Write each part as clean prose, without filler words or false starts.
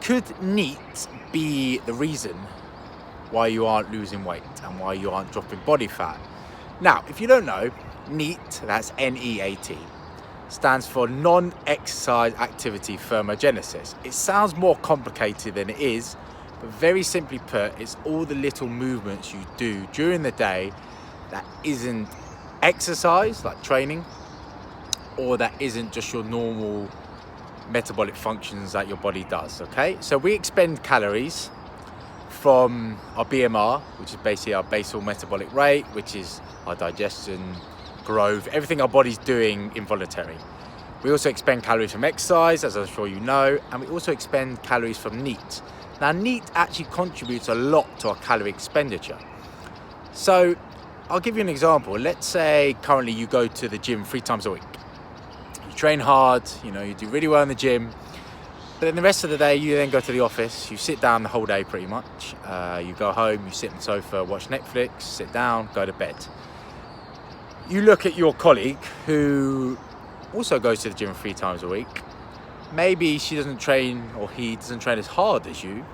could N.E.A.T be the reason why you aren't losing weight and why you aren't dropping body fat? Now, if you don't know, N.E.A.T, that's N.E.A.T, stands for non-exercise activity thermogenesis. It sounds more complicated than it is, but very simply put, it's all the little movements you do during the day that isn't exercise, like training, or that isn't just your normal metabolic functions that your body does, okay? So we expend calories from our BMR, which is basically our basal metabolic rate, which is our digestion, growth, everything our body's doing involuntary. We also expend calories from exercise, as I'm sure you know, and we also expend calories from N.E.A.T. Now, N.E.A.T actually contributes a lot to our calorie expenditure. So I'll give you an example. Let's say currently you go to the gym 3 times a week. You train hard, you do really well in the gym, but then the rest of the day you then go to the office, you sit down the whole day pretty much. You go home, you sit on the sofa, watch Netflix, sit down, go to bed. You look at your colleague who also goes to the gym 3 times a week. Maybe she doesn't train, or he doesn't train as hard as you,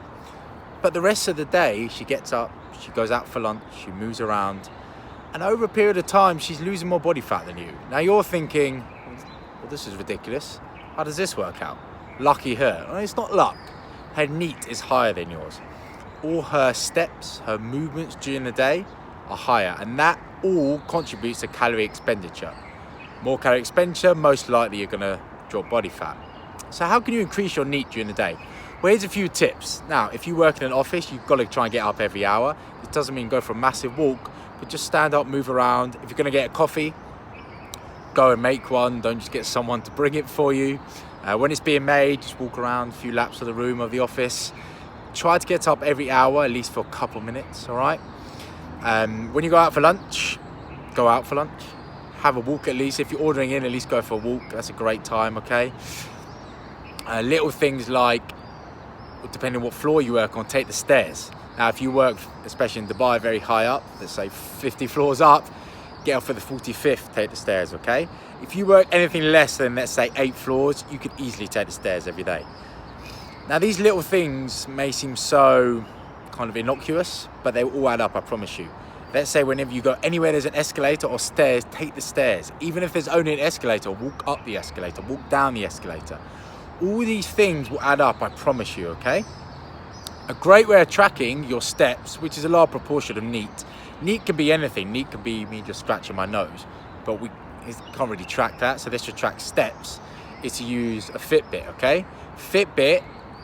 but the rest of the day she gets up, she goes out for lunch, she moves around, and over a period of time she's losing more body fat than you. Now you're thinking, well, this is ridiculous. How does this work out? Lucky her. Well, it's not luck. Her N.E.A.T is higher than yours. All her steps, her movements during the day are higher, and that all contributes to calorie expenditure. More calorie expenditure, most likely you're going to drop body fat. So how can you increase your N.E.A.T during the day? Well, here's a few tips. Now, if you work in an office, you've got to try and get up every hour. It doesn't mean go for a massive walk, but just stand up, move around. If you're going to get a coffee, go and make one. Don't just get someone to bring it for you. When it's being made, just walk around a few laps of the room of the office. Try to get up every hour, at least for a couple minutes, all right? When you go out for lunch, go out for lunch. Have a walk at least. If you're ordering in, at least go for a walk. That's a great time, okay? Little things like, depending on what floor you work on, take the stairs. Now, if you work, especially in Dubai, very high up, let's say 50 floors up, get up for the 45th, take the stairs, okay? If you work anything less than, let's say, 8 floors, you could easily take the stairs every day. Now, these little things may seem so kind of innocuous, but they all add up, I promise you. Let's say whenever you go anywhere there's an escalator or stairs, take the stairs. Even if there's only an escalator, walk up the escalator, walk down the escalator. All these things will add up, I promise you, okay? A great way of tracking your steps, which is a large proportion of N.E.A.T. N.E.A.T can be anything. N.E.A.T can be me just scratching my nose, but we can't really track that, so this should track steps, is to use a Fitbit, okay? Fitbit,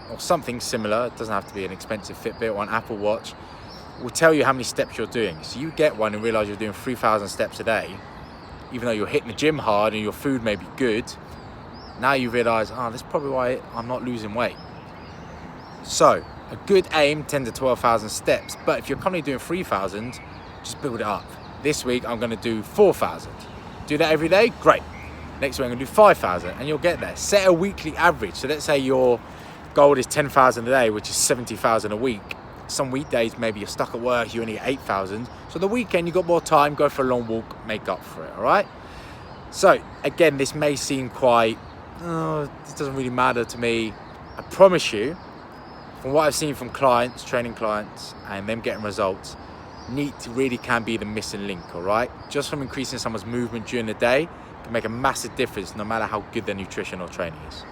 or something similar, it doesn't have to be an expensive Fitbit or an Apple Watch, will tell you how many steps you're doing. So you get one and realize you're doing 3,000 steps a day, even though you're hitting the gym hard and your food may be good. Now you realize, that's probably why I'm not losing weight. So a good aim, 10 to 12,000 steps. But if you're currently doing 3,000, just build it up. This week, I'm gonna do 4,000. Do that every day, great. Next week, I'm gonna do 5,000 and you'll get there. Set a weekly average. So let's say your goal is 10,000 a day, which is 70,000 a week. Some weekdays, maybe you're stuck at work, you only get 8,000. So the weekend, you've got more time, go for a long walk, make up for it, all right? So again, this may seem quite, this doesn't really matter to me. I promise you, from what I've seen from clients, training clients, and them getting results, N.E.A.T really can be the missing link, all right? Just from increasing someone's movement during the day can make a massive difference no matter how good their nutrition or training is.